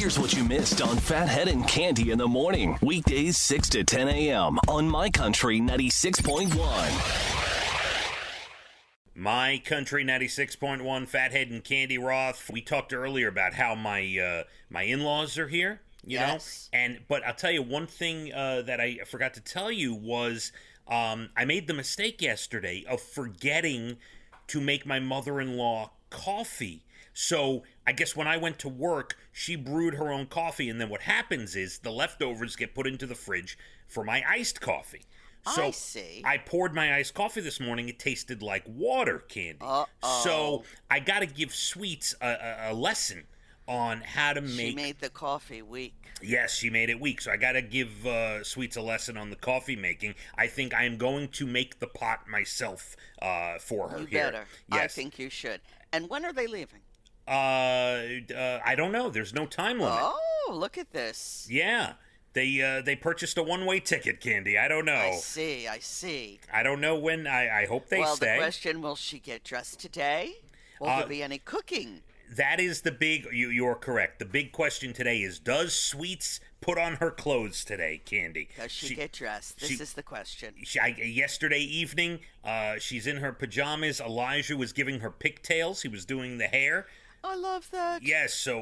Here's what you missed on Phathead and Cande in the morning. Weekdays 6 to 10 a.m. on My Country 96.1. My Country 96.1, Phathead and Cande Roth. We talked earlier about how my in-laws are here, you know? But I'll tell you one thing that I forgot to tell you was I made the mistake yesterday of forgetting to make my mother-in-law coffee. So I guess when I went to work, she brewed her own coffee, and then what happens is the leftovers get put into the fridge for my iced coffee. So I see. I poured my iced coffee this morning. It tasted like water, Cande. So I got to give Sweets a lesson on how to make... She made the coffee weak. Yes, she made it weak. So I got to give Sweets a lesson on the coffee making. I think I am going to make the pot myself for her. You here. better. Yes. I think you should. And when are they leaving? I don't know. There's no time limit. Oh, look at this. Yeah. They purchased a one-way ticket, Cande. I don't know. I see. I don't know when. I hope they stay. Well, the question, will she get dressed today? Will there be any cooking? That is the big... You're correct. The big question today is, does Sweets put on her clothes today, Cande? Does she get dressed? This is the question. Yesterday evening, she's in her pajamas. Elijah was giving her pigtails. He was doing the hair. I love that. Yes, so,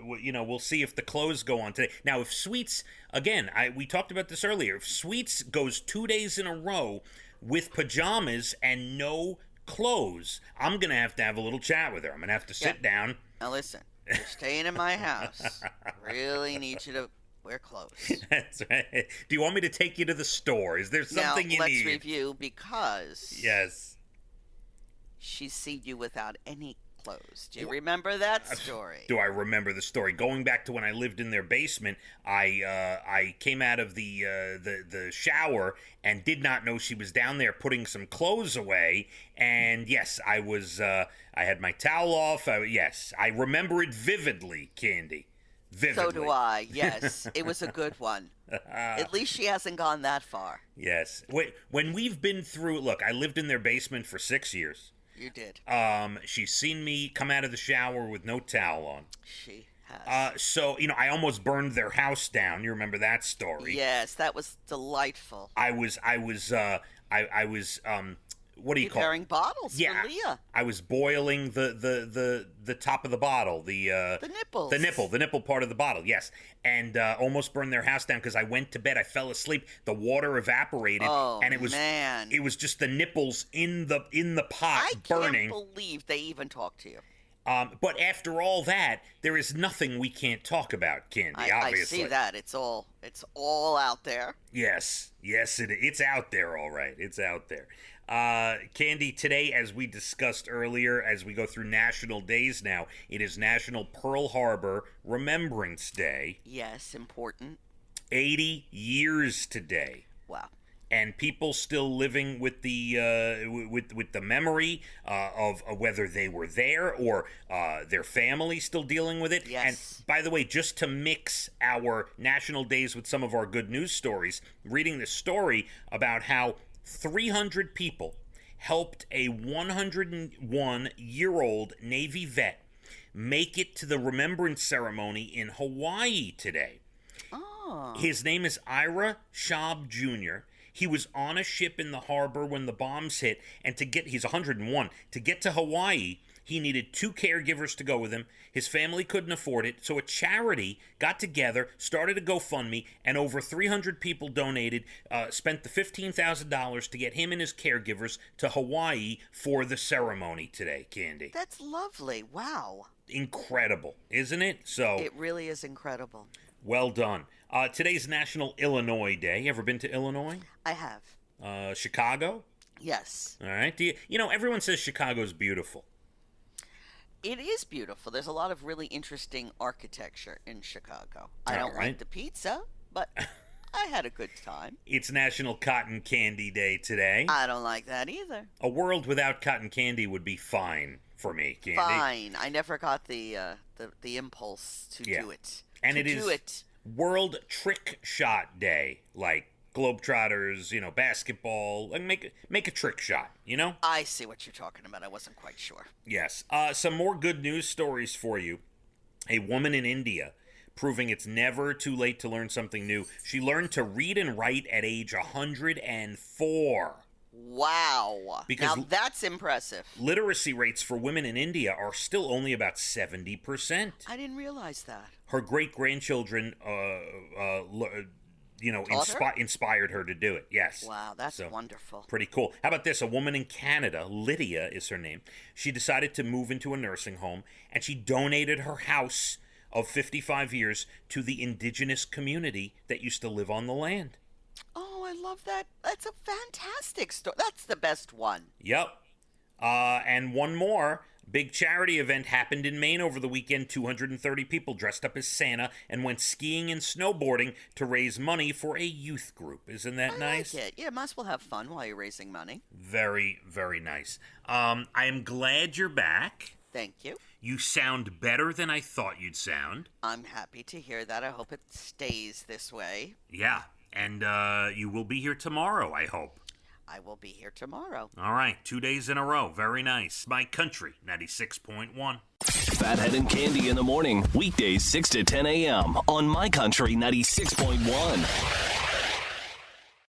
we'll see if the clothes go on today. Now, if Sweets, again, we talked about this earlier, if Sweets goes 2 days in a row with pajamas and no clothes, I'm going to have a little chat with her. I'm going to have to sit down. Now, listen, you're staying in my house. Really need you to wear clothes. That's right. Do you want me to take you to the store? Is there something you need? Now, let's review, because... Yes. She's seen you without any clothes. Do you remember that story? Do I remember the story? Going back to when I lived in their basement, I came out of the shower and did not know she was down there putting some clothes away. And yes, I had my towel off. Yes, I remember it vividly, Cande. Vividly. So do I. Yes, it was a good one. At least she hasn't gone that far. Yes. When we've been through, look, I lived in their basement for 6 years. You did. She's seen me come out of the shower with no towel on. She has. So, I almost burned their house down. You remember that story? Yes, that was delightful. I was what do you call it? Preparing bottles for Leah. I was boiling the top of the bottle, the nipples. The nipple part of the bottle, yes. And almost burned their house down because I went to bed. I fell asleep. The water evaporated, and it was just the nipples in the pot burning. I can't believe they even talked to you. But after all that, there is nothing we can't talk about, Cande. Obviously, I see that. It's all out there. Yes, it's out there, all right. It's out there. Cande, today, as we discussed earlier, as we go through national days now, it is National Pearl Harbor Remembrance Day. Yes, important. 80 years today. Wow. And people still living with the with the memory of whether they were there or their family still dealing with it. Yes. And by the way, just to mix our national days with some of our good news stories, reading this story about how 300 people helped a 101-year-old Navy vet make it to the remembrance ceremony in Hawaii today. Oh. His name is Ira Schaub Jr. He was on a ship in the harbor when the bombs hit, and he's 101. To get to Hawaii, he needed 2 caregivers to go with him. His family couldn't afford it, so a charity got together, started a GoFundMe, and over 300 people donated, spent the $15,000 to get him and his caregivers to Hawaii for the ceremony today, Cande. That's lovely. Wow. Incredible, isn't it? So it really is incredible. Well done. Today's National Illinois Day. Ever been to Illinois? I have. Chicago? Yes. All right. Everyone says Chicago's beautiful. It is beautiful. There's a lot of really interesting architecture in Chicago. I don't like the pizza, but I had a good time. It's National Cotton Candy Day today. I don't like that either. A world without cotton candy would be fine for me, Cande. Fine. I never got the impulse to do it. And it is World Trick Shot Day, like Globetrotters, basketball. Like make a trick shot, I see what you're talking about. I wasn't quite sure. Yes. Some more good news stories for you. A woman in India proving it's never too late to learn something new. She learned to read and write at age 104. Wow. Because now that's impressive. Literacy rates for women in India are still only about 70%. I didn't realize that. Her great-grandchildren, inspired her to do it. Yes. Wow, that's wonderful. Pretty cool. How about this? A woman in Canada, Lydia is her name. She decided to move into a nursing home, and she donated her house of 55 years to the indigenous community that used to live on the land. Oh, I love that. That's a fantastic story. That's the best one. Yep. And one more. Big charity event happened in Maine over the weekend. 230 people dressed up as Santa and went skiing and snowboarding to raise money for a youth group. Isn't that nice? I like it. Yeah, might as well have fun while you're raising money. Very, very nice. I am glad you're back. Thank you. You sound better than I thought you'd sound. I'm happy to hear that. I hope it stays this way. Yeah, and you will be here tomorrow, I hope. I will be here tomorrow. All right, 2 days in a row. Very nice. My Country 96.1. Phathead and Cande in the morning, weekdays 6 to 10 a.m. on My Country 96.1.